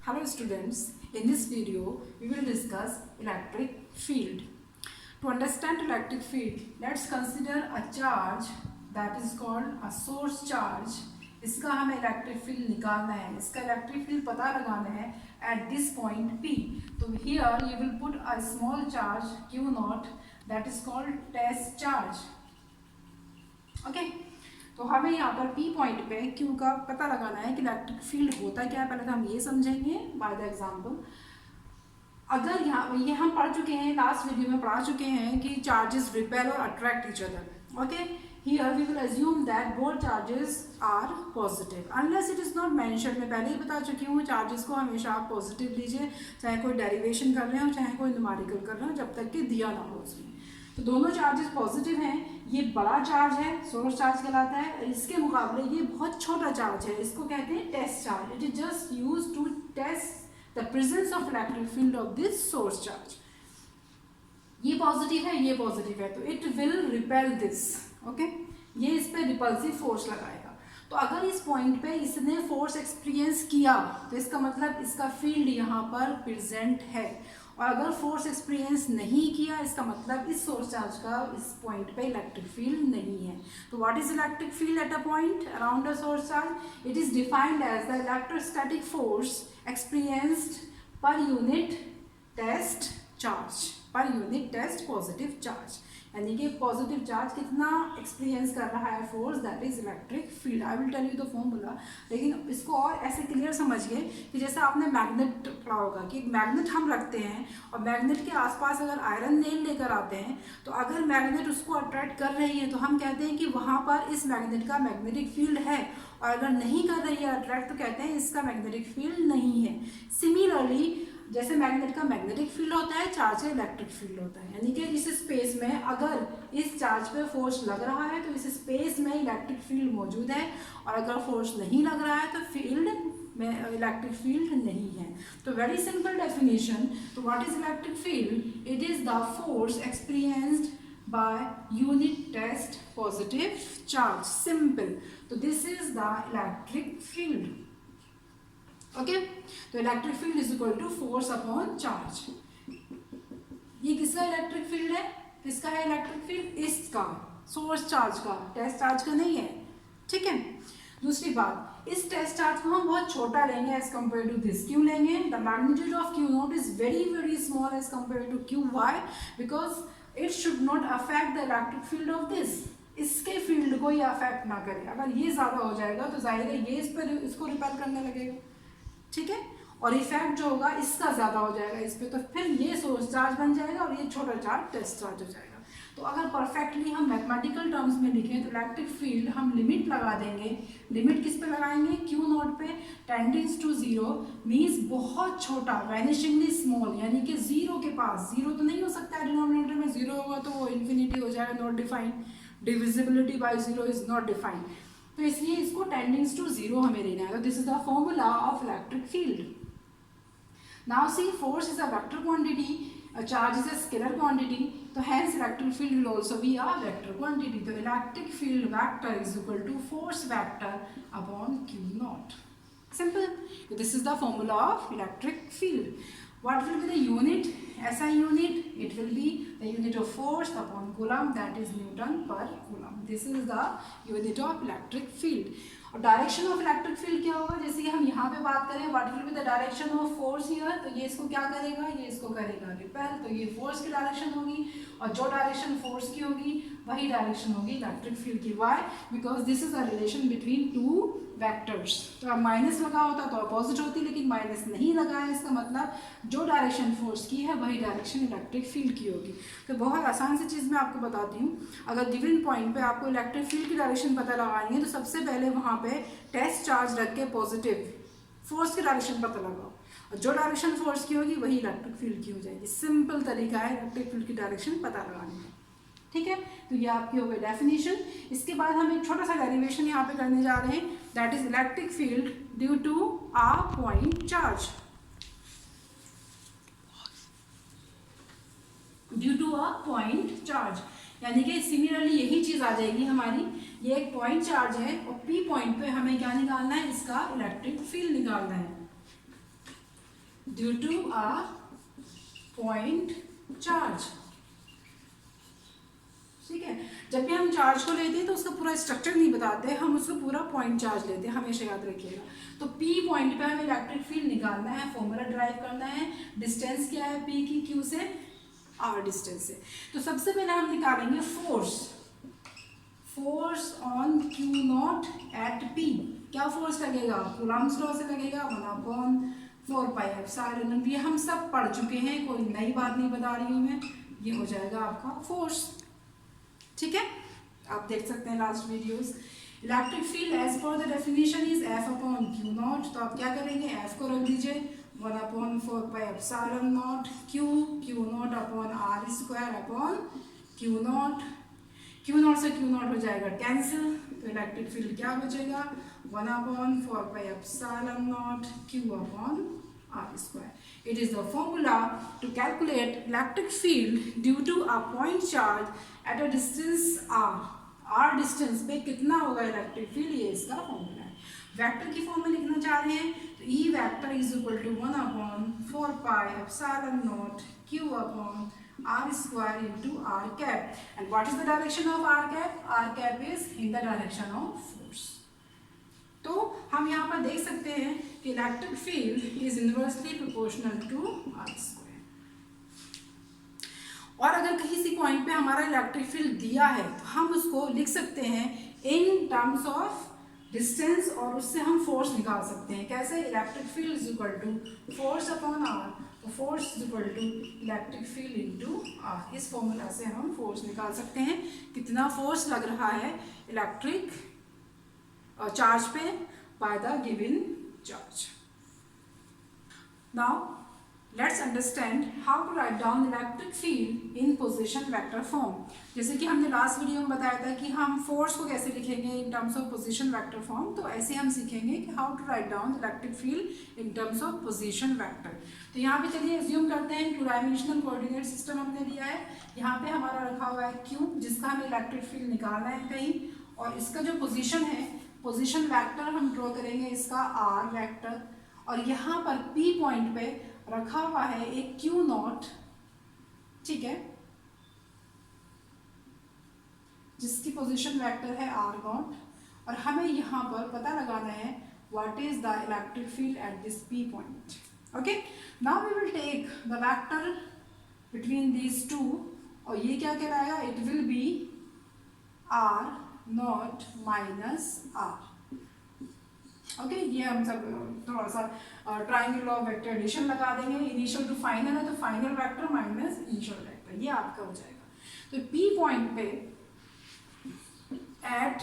Hello students, in this video we will discuss electric field. To understand electric field, let's consider a charge that is called a source charge. इसका हमें electric field निकालना है, इसका electric field पता लगाना है at this point P. तो here you will put a small charge Q naught that is called test charge. Okay? तो हमें यहाँ पर P पॉइंट पे Q का पता लगाना है कि इलेक्ट्रिक फील्ड होता क्या है। पहले तो हम ये समझेंगे बाय द एग्जांपल। अगर यहाँ ये हम पढ़ चुके हैं, लास्ट वीडियो में पढ़ा चुके हैं कि चार्जेस रिपेल और attract each other. Okay, here we will assume that both charges are positive unless it is not mentioned. मैं पहले ही बता चुकी हूँ चार्जेस को हमेशा आप पॉजिटिव लीजिए, चाहे कोई डेरिवेशन कर रहे हो चाहे कोई न्यूमेरिकल कर रहे हो, जब तक कि दिया ना हो उसमें। तो दोनों चार्जेस पॉजिटिव हैं। ये बड़ा चार्ज है, सोर्स चार्ज कहलाता है। इसके मुकाबले ये बहुत छोटा चार्ज है, इसको कहते हैं test charge. It is just used to test the presence of electric field of this source charge. ये पॉजिटिव है, ये पॉजिटिव है, तो it will repel this. Okay, ये इस पे रिपल्सिव फोर्स लगाएगा। तो अगर इस पॉइंट पे इसने फोर्स एक्सपीरियंस किया तो इसका मतलब इसका फील्ड यहाँ पर प्रेजेंट है, और अगर फोर्स एक्सपीरियंस नहीं किया इसका मतलब इस सोर्स चार्ज का इस पॉइंट पे इलेक्ट्रिक फील्ड नहीं है। तो what is electric field at a point around a source charge? It is defined as the electrostatic force experienced per unit test charge, per unit test positive charge. यानी कि positive charge कितना experience कर रहा है force, that is electric field. I will tell you the formula, लेकिन इसको और ऐसे क्लियर समझिए कि जैसे आपने मैग्नेट पढ़ा होगा कि मैग्नेट हम रखते हैं और मैग्नेट के आसपास अगर आयरन नेल लेकर आते हैं तो अगर मैग्नेट उसको अट्रैक्ट कर रही है तो हम कहते हैं कि वहाँ पर इस मैग्नेट का मैग्नेटिक फील्ड है, और अगर नहीं कर रही है अट्रैक्ट तो कहते हैं इसका मैग्नेटिक फील्ड नहीं है। सिमिलरली जैसे मैग्नेट का मैग्नेटिक फील्ड होता है, चार्ज का इलेक्ट्रिक फील्ड होता है। यानी कि इस स्पेस में अगर इस चार्ज पे फोर्स लग रहा है तो इस स्पेस में इलेक्ट्रिक फील्ड मौजूद है, और अगर फोर्स नहीं लग रहा है तो फील्ड में इलेक्ट्रिक फील्ड नहीं है। तो वेरी सिंपल डेफिनेशन। तो what is electric field? It is the force experienced by unit test positive charge. Simple. तो this is the electric field. Okay, तो electric field is equal to force upon charge. ये किसका electric field है? किसका है electric field? इसका, source charge का, test charge का नहीं है। ठीक है। दूसरी बात, इस टेस्ट चार्ज को हम बहुत छोटा लेंगे एज कम्पेयर टू दिस। क्यों लेंगे? The magnitude of q naught is very very small as compare to q. Why? Because it should not affect the electric field of this. इसके फील्ड को ये अफेक्ट ना करे। अगर ये ज्यादा हो जाएगा तो जाहिर है ये इस पर इसको रिपेल करने लगेगा। ठीक है, और इफेक्ट जो होगा इसका ज्यादा हो जाएगा इस पे, तो फिर ये सोर्स चार्ज बन जाएगा और ये छोटा चार्ज टेस्ट चार्ज हो जाएगा। तो अगर परफेक्टली हम मैथमेटिकल टर्म्स में लिखें तो इलेक्ट्रिक फील्ड हम लिमिट लगा देंगे। लिमिट किस पे लगाएंगे? क्यू नॉट पे, टेंडिंग्स टू जीरो, मीन्स बहुत छोटा, वैनिशिंगली स्मॉल, यानी कि जीरो के पास। जीरो तो नहीं हो सकता है, डिनोमिनेटर में जीरो होगा तो वो इन्फिनिटी हो जाएगा, not defined. Divisibility by zero is not defined, तो इसलिए इसको टेंडिंग्स टू जीरो हमें लेना है। तो this is the formula of electric field. Now see, force is a vector quantity, a charge is a scalar quantity, so hence electric field will also be a vector quantity. So electric field vector is equal to force vector upon q naught. Simple. So this is the formula of electric field. What will be the unit? SI unit, it will be the unit of force upon coulomb, that is Newton per coulomb. This is the unit of electric field. और direction of electric field क्या होगा? जैसे कि हम यहाँ पे बात करें what will be the direction of force here, तो ये इसको क्या करेगा? ये इसको करेगा रिपेल, तो ये फोर्स की डायरेक्शन होगी, और जो डायरेक्शन फोर्स की होगी वही डायरेक्शन होगी इलेक्ट्रिक फील्ड की। Why? Because this is a relation between two vectors. तो अब माइनस लगा होता तो अपोजिट होती, लेकिन माइनस नहीं लगा है, इसका मतलब जो डायरेक्शन फोर्स की है वही डायरेक्शन इलेक्ट्रिक फील्ड की होगी। तो बहुत आसान सी चीज़ मैं आपको बताती हूँ। अगर गिवन पॉइंट पे आपको इलेक्ट्रिक फील्ड की डायरेक्शन पता लगानी है तो सबसे पहले वहाँ पे टेस्ट चार्ज रख के पॉजिटिव फोर्स की डायरेक्शन पता लगाओ, और जो डायरेक्शन फोर्स की होगी वही इलेक्ट्रिक फील्ड की हो जाएगी। सिंपल तरीका है इलेक्ट्रिक फील्ड की डायरेक्शन पता लगाने का। ठीक है, तो ये आपकी हो गई डेफिनेशन। इसके बाद हम एक छोटा सा डेरिवेशन यहाँ पे करने जा रहे हैं, that is electric field due to a point charge. Due to a point charge, यानी कि सिमिलरली यही चीज आ जाएगी हमारी। ये एक पॉइंट चार्ज है और पी पॉइंट पे हमें क्या निकालना है? इसका इलेक्ट्रिक फील्ड निकालना है। Due to a point charge. ठीक है, जब भी हम चार्ज को लेते हैं तो उसका पूरा स्ट्रक्चर नहीं बताते, हम उसको पूरा पॉइंट चार्ज लेते हैं, हमेशा याद रखिएगा। तो P पॉइंट पे हमें इलेक्ट्रिक फील्ड निकालना है, फॉर्मूला ड्राइव करना है। डिस्टेंस क्या है P की, Q से R डिस्टेंस है। तो सबसे पहले हम निकालेंगे force on Q not at P। क्या फोर्स लगेगा, कूलम्ब्स लॉ से लगेगा, 1/4πε। ये हम सब पढ़ चुके हैं, कोई नई बात नहीं बता रही हूँ मैं, ये हो जाएगा आपका फोर्स। ठीक है, आप देख सकते हैं last videos. Electric field as per the definition is F/Q0। तो आप क्या करेंगे, F को रख दीजिए 1/4πε0 Q0/R²/Q0। Q0 से Q0 हो जाएगा कैंसिल, तो इलेक्ट्रिक फील्ड क्या बचेगा, 1/4πε0 Q/R²। It is the formula to calculate electric field due to a point charge at a distance r। r distance पे कितना होगा इलेक्ट्रिक फील्ड, ये इसका फॉर्मूला है। वेक्टर की फॉर्म में लिखना चाह रहे हैं तो E vector is equal to 1/4πε0 Q/R² into r cap। And what is the direction of r cap? r cap is in the direction of force। तो हम यहाँ पर देख सकते हैं कि electric field is inversely proportional to r²। और अगर कहीं सी पॉइंट पे हमारा इलेक्ट्रिक फील्ड दिया है तो हम उसको लिख सकते हैं इन टर्म्स ऑफ डिस्टेंस, और उससे हम फोर्स निकाल सकते हैं। कैसे, electric field is equal to force upon R, तो force is equal to electric field into R. इस फॉर्मूला से हम फोर्स निकाल सकते हैं, कितना फोर्स लग रहा है इलेक्ट्रिक चार्ज पे by the given charge. Now let's understand how to write down electric field in position vector form. जैसे कि हमने लास्ट वीडियो में बताया था कि हम फोर्स को कैसे लिखेंगे in terms of position vector form, तो ऐसे हम सीखेंगे कि how to write down electric field in terms of position vector. तो यहाँ पे चलिए एज्यूम करते हैं 2 डायमेंशनल कोऑर्डिनेट सिस्टम हमने लिया है। यहाँ पे हमारा रखा हुआ है क्यूब, जिसका हमें इलेक्ट्रिक फील्ड निकालना है कहीं, और इसका जो पोजीशन है, पोजीशन वेक्टर हम ड्रॉ करेंगे इसका आर वेक्टर, और यहाँ पर P पॉइंट पे रखा हुआ है एक Q0, ठीक है, जिसकी पोजीशन वेक्टर है R0, और हमें यहाँ पर पता लगाना है what is the electric field at this P point. Okay, now we will take the vector between these two, और ये क्या कहलाएगा, it will be R0 minus R। Okay, ये हम सब थोड़ा सा triangle law of vector addition लगा देंगे। इनिशियल टू फाइनल है तो final vector minus initial vector, ये आपका हो जाएगा। तो P पॉइंट पे एट